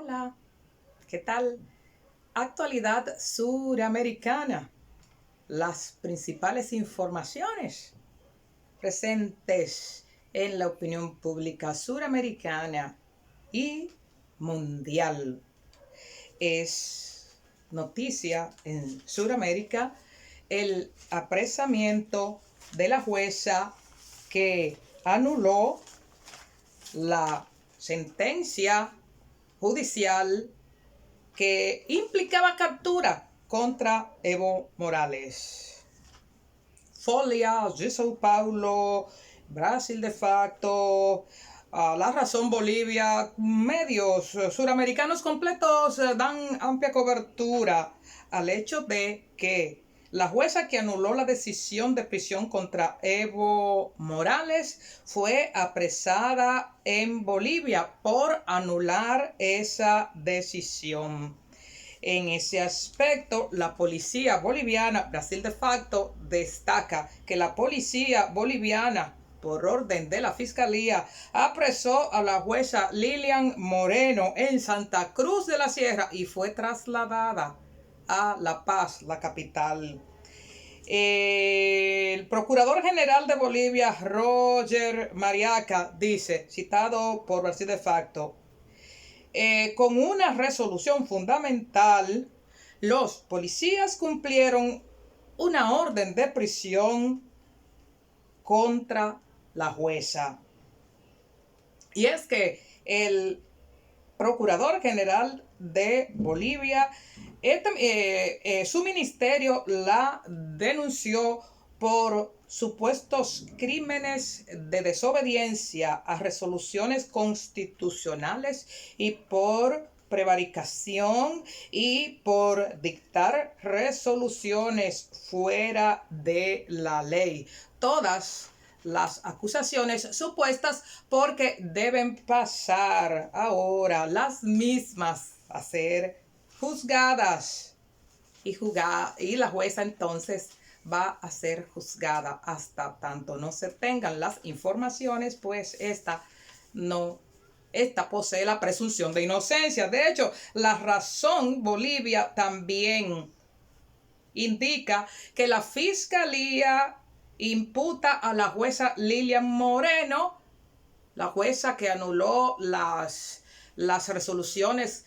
Hola, ¿qué tal? Actualidad suramericana. Las principales informaciones presentes en la opinión pública suramericana y mundial. Es noticia en Suramérica el apresamiento de la jueza que anuló la sentencia judicial que implicaba captura contra Evo Morales. Folia de Sao Paulo, Brasil de facto, La Razón Bolivia, medios suramericanos completos dan amplia cobertura al hecho de que la jueza que anuló la decisión de prisión contra Evo Morales fue apresada en Bolivia por anular esa decisión. En ese aspecto, la policía boliviana, Brasil de facto, destaca que la policía boliviana, por orden de la Fiscalía, apresó a la jueza Lilian Moreno en Santa Cruz de la Sierra y fue trasladada a La Paz, la capital. El procurador general de Bolivia, Roger Mariaca, dice, citado por Brasil de facto, con una resolución fundamental, los policías cumplieron una orden de prisión contra la jueza. Y es que el Procurador General de Bolivia, su ministerio la denunció por supuestos crímenes de desobediencia a resoluciones constitucionales y por prevaricación y por dictar resoluciones fuera de la ley. Todas las acusaciones supuestas porque deben pasar ahora las mismas a ser juzgadas y la jueza entonces va a ser juzgada hasta tanto no se tengan las informaciones, pues esta posee la presunción de inocencia. De hecho, La Razón Bolivia también indica que la Fiscalía imputa a la jueza Lilian Moreno, la jueza que anuló las resoluciones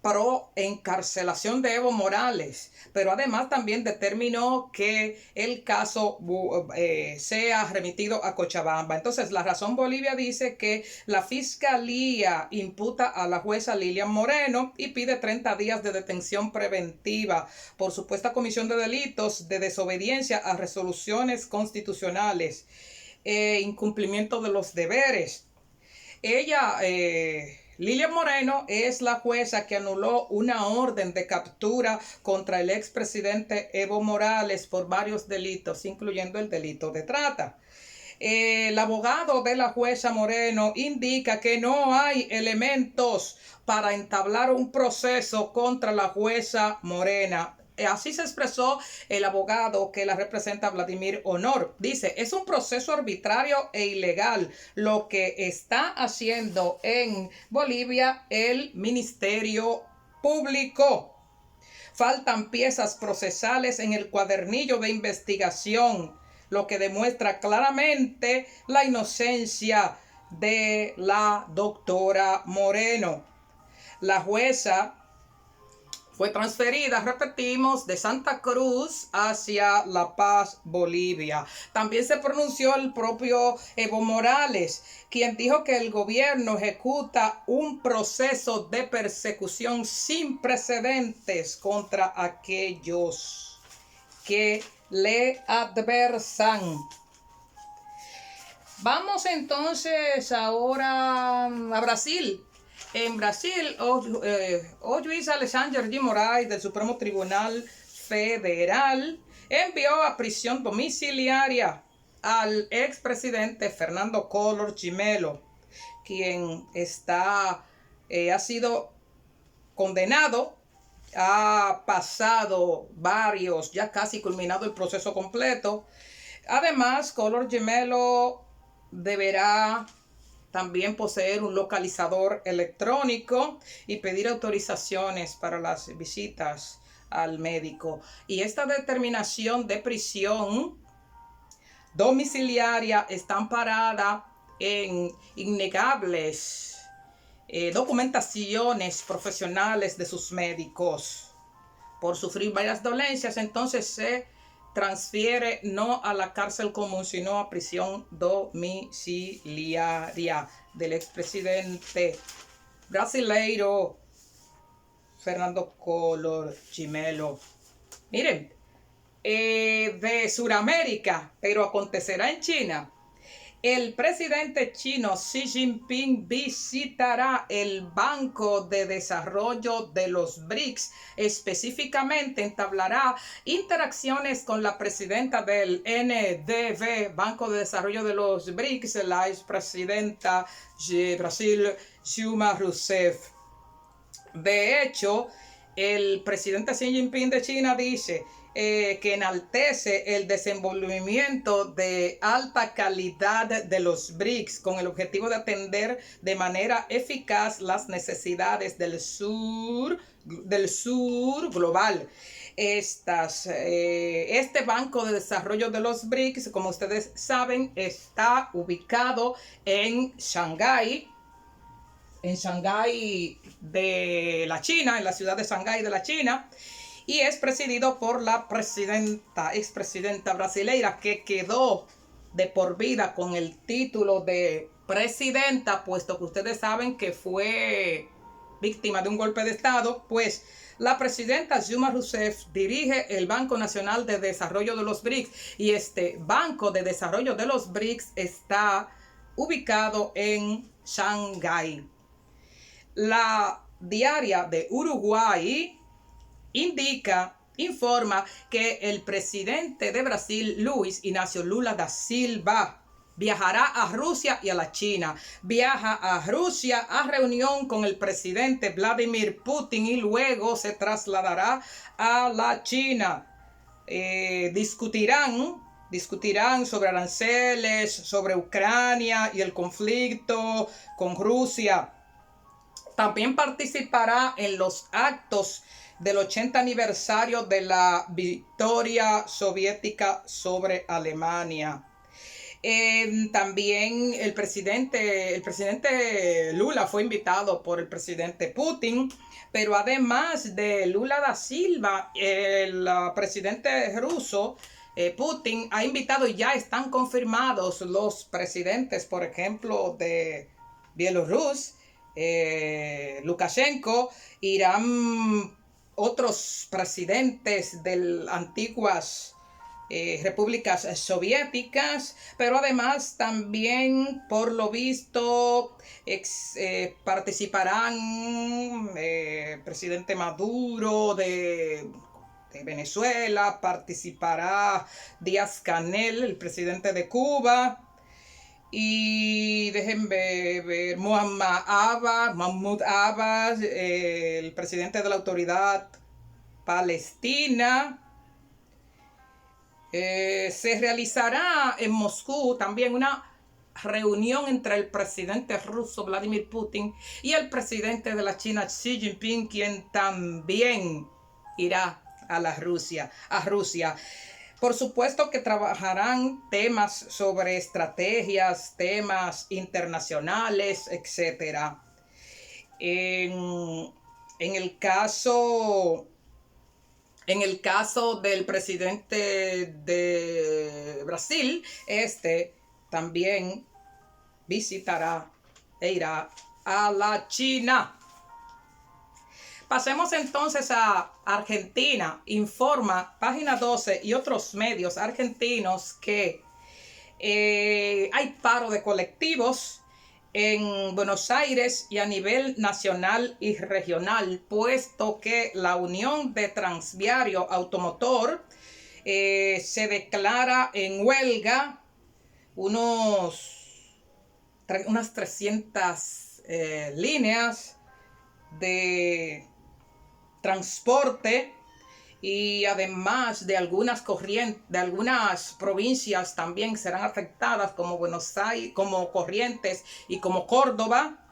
pro encarcelación de Evo Morales, pero además también determinó que el caso sea remitido a Cochabamba. Entonces, La Razón Bolivia dice que la Fiscalía imputa a la jueza Lilian Moreno y pide 30 días de detención preventiva por supuesta comisión de delitos de desobediencia a resoluciones constitucionales, incumplimiento de los deberes. Lilian Moreno es la jueza que anuló una orden de captura contra el expresidente Evo Morales por varios delitos, incluyendo el delito de trata. El abogado de la jueza Moreno indica que no hay elementos para entablar un proceso contra la jueza Morena. Así se expresó el abogado que la representa, Vladimir Honor. Dice, es un proceso arbitrario e ilegal lo que está haciendo en Bolivia el Ministerio Público. Faltan piezas procesales en el cuadernillo de investigación, lo que demuestra claramente la inocencia de la doctora Moreno. La jueza fue transferida, repetimos, de Santa Cruz hacia La Paz, Bolivia. También se pronunció el propio Evo Morales, quien dijo que el gobierno ejecuta un proceso de persecución sin precedentes contra aquellos que le adversan. Vamos entonces ahora a Brasil. En Brasil, o juiz Alexandre de Moraes del Supremo Tribunal Federal envió a prisión domiciliaria al expresidente Fernando Collor de Mello, quien ha sido condenado, ha pasado varios, ya casi culminado el proceso completo. Además, Collor de Mello deberá también poseer un localizador electrónico y pedir autorizaciones para las visitas al médico. Y esta determinación de prisión domiciliaria está amparada en innegables documentaciones profesionales de sus médicos. Por sufrir varias dolencias, entonces se transfiere no a la cárcel común, sino a prisión domiciliaria del expresidente brasileiro Fernando Collor de Mello. Miren, de Sudamérica, pero acontecerá en China. El presidente chino Xi Jinping visitará el Banco de Desarrollo de los BRICS. Específicamente entablará interacciones con la presidenta del NDB, Banco de Desarrollo de los BRICS, la expresidenta de Brasil, Dilma Rousseff. De hecho, el presidente Xi Jinping de China dice que enaltece el desenvolvimiento de alta calidad de los BRICS con el objetivo de atender de manera eficaz las necesidades del sur global. Este Banco de Desarrollo de los BRICS, como ustedes saben, está ubicado en Shanghái de la China, en la ciudad de Shanghái de la China, y es presidido por la expresidenta brasileira, que quedó de por vida con el título de presidenta, puesto que ustedes saben que fue víctima de un golpe de Estado. Pues la presidenta Dilma Rousseff dirige el Banco Nacional de Desarrollo de los BRICS, y este Banco de Desarrollo de los BRICS está ubicado en Shanghái. La Diaria de Uruguay informa que el presidente de Brasil, Luis Inácio Lula da Silva, viajará a Rusia y a la China. Viaja a Rusia a reunión con el presidente Vladimir Putin y luego se trasladará a la China. Discutirán sobre aranceles, sobre Ucrania y el conflicto con Rusia. También participará en los actos del 80 aniversario de la victoria soviética sobre Alemania. También el presidente Lula fue invitado por el presidente Putin, pero además de Lula da Silva, el presidente ruso Putin ha invitado, y ya están confirmados los presidentes, por ejemplo, de Bielorrusia, Lukashenko, Irán, otros presidentes de antiguas repúblicas soviéticas, pero además también, por lo visto, participarán presidente Maduro de Venezuela, participará Díaz-Canel, el presidente de Cuba, y déjenme ver, Mahmoud Abbas, el presidente de la Autoridad Palestina. Se realizará en Moscú también una reunión entre el presidente ruso Vladimir Putin y el presidente de la China Xi Jinping, quien también irá a Rusia. Por supuesto que trabajarán temas sobre estrategias, temas internacionales, etc. En el caso del presidente de Brasil, también visitará e irá a la China. Pasemos entonces a Argentina. Informa Página 12 y otros medios argentinos que hay paro de colectivos en Buenos Aires y a nivel nacional y regional, puesto que la Unión de Transviario Automotor se declara en huelga unas 300 líneas de transporte, y además de algunas provincias también serán afectadas, como Buenos Aires, como Corrientes y como Córdoba.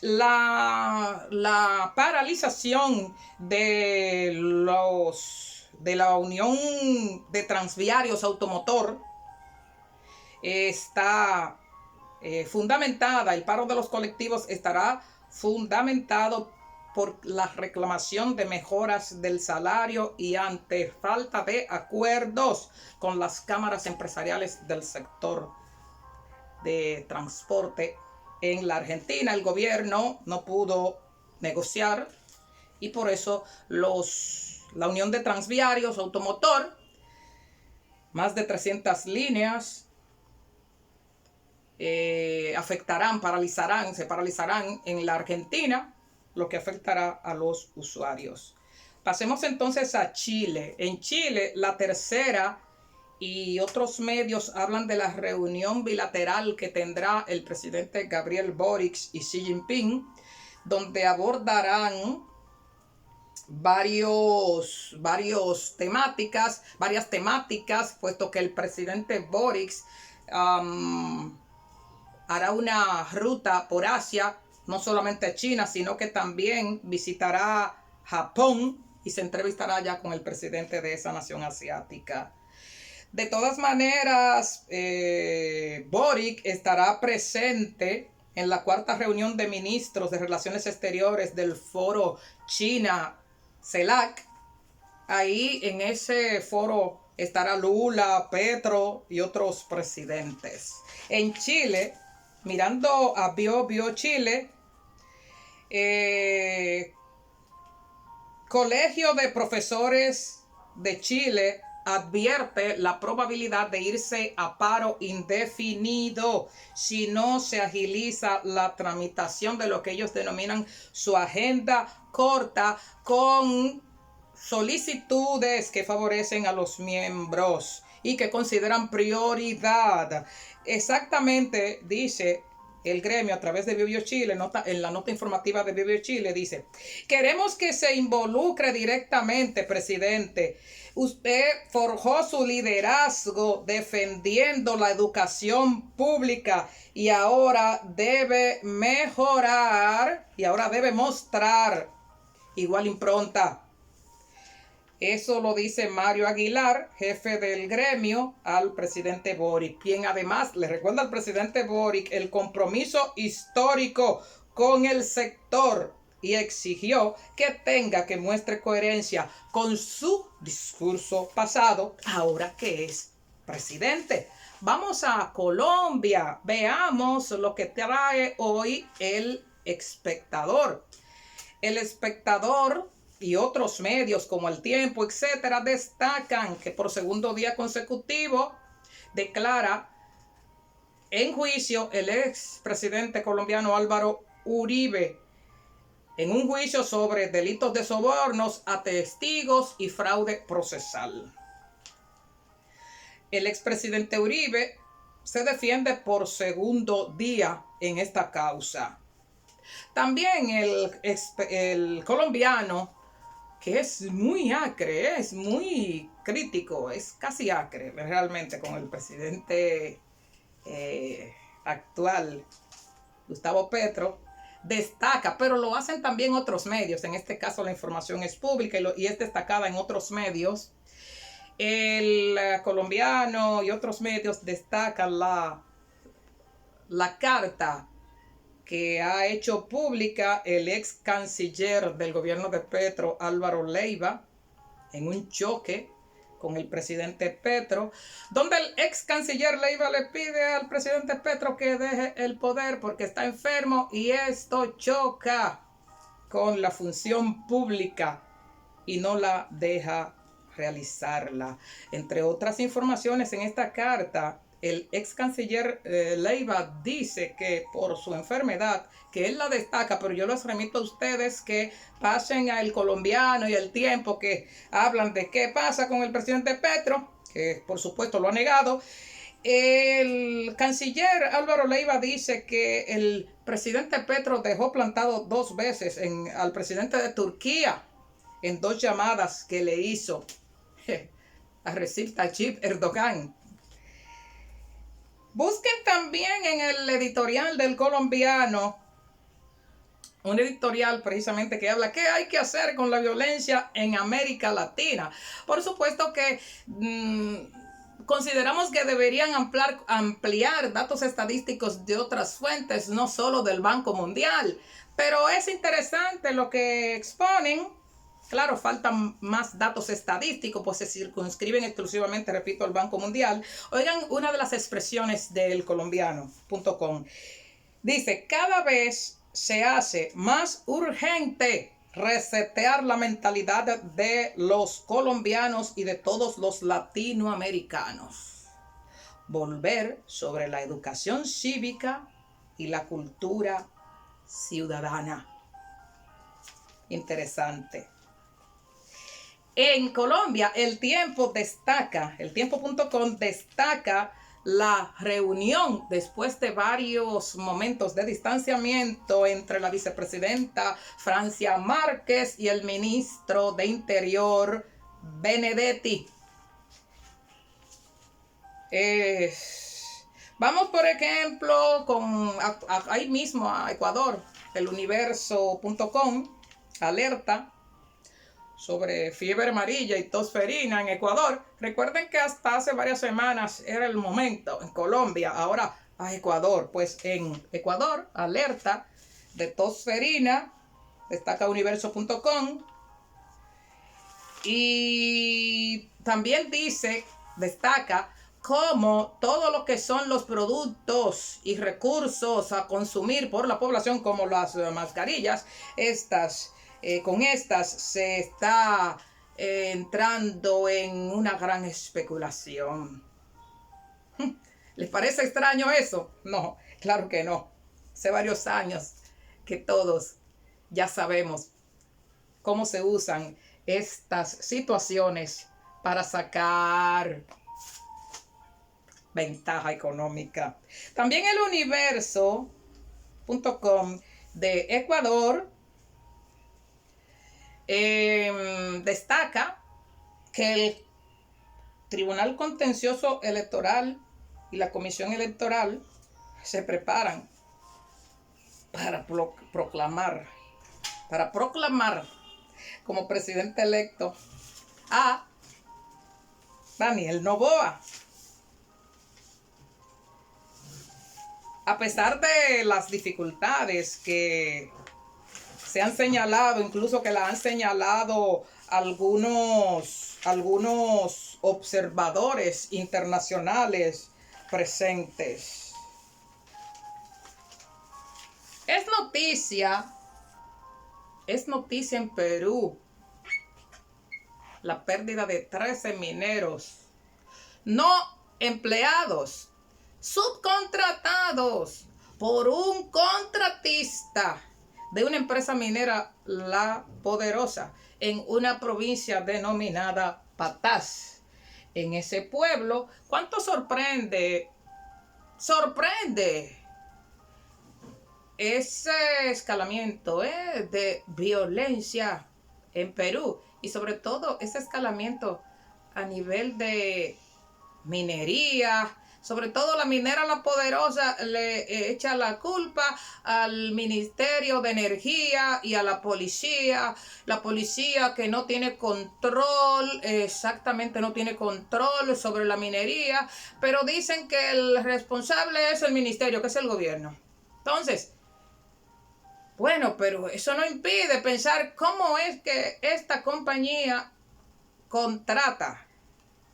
La paralización de la Unión de Transviarios Automotor está fundamentada, el paro de los colectivos estará fundamentado por la reclamación de mejoras del salario y ante falta de acuerdos con las cámaras empresariales del sector de transporte en la Argentina. El gobierno no pudo negociar y por eso la Unión de Transviarios Automotor, más de 300 líneas, se paralizarán en la Argentina, lo que afectará a los usuarios. Pasemos entonces a Chile. En Chile, la Tercera y otros medios hablan de la reunión bilateral que tendrá el presidente Gabriel Boric y Xi Jinping, donde abordarán varias temáticas, puesto que el presidente Boric hará una ruta por Asia, no solamente China, sino que también visitará Japón y se entrevistará ya con el presidente de esa nación asiática. De todas maneras, Boric estará presente en la cuarta reunión de ministros de Relaciones Exteriores del Foro China-CELAC. Ahí en ese foro estará Lula, Petro y otros presidentes. En Chile, mirando a Bio Chile, Colegio de Profesores de Chile advierte la probabilidad de irse a paro indefinido si no se agiliza la tramitación de lo que ellos denominan su agenda corta con solicitudes que favorecen a los miembros y que consideran prioridad. Exactamente, dice el gremio a través de Bio Chile, en la nota informativa de Bio Chile, dice: queremos que se involucre directamente, presidente. Usted forjó su liderazgo defendiendo la educación pública y ahora debe mejorar y ahora debe mostrar igual impronta. Eso lo dice Mario Aguilar, jefe del gremio, al presidente Boric, quien además le recuerda al presidente Boric el compromiso histórico con el sector y exigió que muestre coherencia con su discurso pasado, ahora que es presidente. Vamos a Colombia, veamos lo que trae hoy El Espectador. El Espectador y otros medios como El Tiempo, etcétera, destacan que por segundo día consecutivo declara en juicio el expresidente colombiano Álvaro Uribe, en un juicio sobre delitos de sobornos a testigos y fraude procesal. El expresidente Uribe se defiende por segundo día en esta causa. También el colombiano, que es muy acre, es muy crítico, es casi acre realmente con el presidente actual, Gustavo Petro, destaca, pero lo hacen también otros medios. En este caso la información es pública y es destacada en otros medios. El colombiano y otros medios destacan la carta que ha hecho pública el ex canciller del gobierno de Petro, Álvaro Leiva, en un choque con el presidente Petro, donde el ex canciller Leiva le pide al presidente Petro que deje el poder porque está enfermo y esto choca con la función pública y no la deja realizarla. Entre otras informaciones en esta carta, el ex canciller Leiva dice que por su enfermedad, que él la destaca, pero yo les remito a ustedes que pasen al Colombiano y El Tiempo, que hablan de qué pasa con el presidente Petro, que por supuesto lo ha negado. El canciller Álvaro Leiva dice que el presidente Petro dejó plantado 2 veces al presidente de Turquía en 2 llamadas que le hizo a Recep Tayyip Erdogan. Busquen también en el editorial del Colombiano, un editorial precisamente que habla qué hay que hacer con la violencia en América Latina. Por supuesto que consideramos que deberían ampliar datos estadísticos de otras fuentes, no solo del Banco Mundial. Pero es interesante lo que exponen. Claro, faltan más datos estadísticos, pues se circunscriben exclusivamente, repito, al Banco Mundial. Oigan, una de las expresiones del colombiano.com. Dice, cada vez se hace más urgente resetear la mentalidad de los colombianos y de todos los latinoamericanos. Volver sobre la educación cívica y la cultura ciudadana. Interesante. En Colombia, el Tiempo destaca, el tiempo.com destaca la reunión después de varios momentos de distanciamiento entre la vicepresidenta Francia Márquez y el ministro de Interior Benedetti. Vamos, por ejemplo, ahí mismo a Ecuador, el universo.com alerta sobre fiebre amarilla y tos ferina en Ecuador. Recuerden que hasta hace varias semanas era el momento en Colombia, ahora a Ecuador. Pues en Ecuador, alerta de tos ferina, destaca universo.com. Y también destaca cómo todo lo que son los productos y recursos a consumir por la población, como las mascarillas, con estas se está entrando en una gran especulación. ¿Les parece extraño eso? No, claro que no. Hace varios años que todos ya sabemos cómo se usan estas situaciones para sacar ventaja económica. También el universo.com de Ecuador destaca que el Tribunal Contencioso Electoral y la Comisión Electoral se preparan para proclamar como presidente electo a Daniel Noboa. A pesar de las dificultades que se han señalado, incluso que la han señalado algunos observadores internacionales presentes. Es noticia en Perú la pérdida de 13 mineros no empleados, subcontratados por un contratista de una empresa minera, La Poderosa, en una provincia denominada Patás. En ese pueblo, ¿cuánto sorprende ese escalamiento de violencia en Perú? Y sobre todo ese escalamiento a nivel de minería. Sobre todo la minera La Poderosa le echa la culpa al Ministerio de Energía y a la policía que no tiene control, exactamente no tiene control sobre la minería, pero dicen que el responsable es el ministerio, que es el gobierno. Entonces, bueno, pero eso no impide pensar cómo es que esta compañía contrata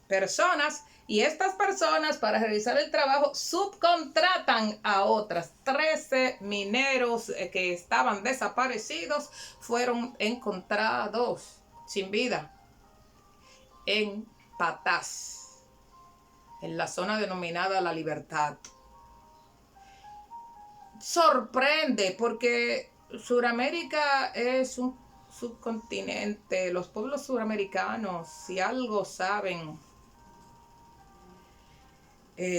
personas y estas personas, para realizar el trabajo, subcontratan a otras. 13 mineros que estaban desaparecidos fueron encontrados sin vida en Patás, en la zona denominada La Libertad. Sorprende porque Suramérica es un subcontinente. Los pueblos suramericanos, si algo saben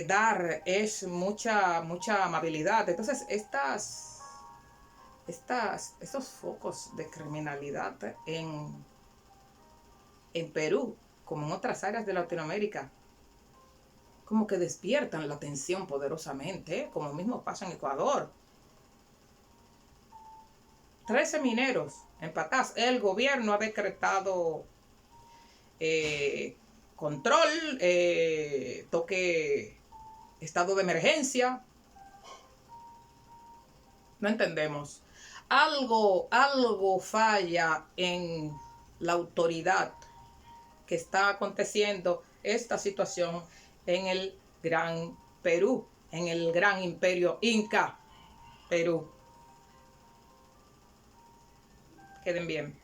dar, es mucha amabilidad. Entonces estos focos de criminalidad en en Perú, como en otras áreas de Latinoamérica, como que despiertan la atención poderosamente, ¿eh? Como mismo pasa en Ecuador. 13 mineros empatados. El gobierno ha decretado control, toque, estado de emergencia. No entendemos. Algo falla en la autoridad que está aconteciendo esta situación en el Gran Perú, en el gran imperio Inca, Perú. Queden bien.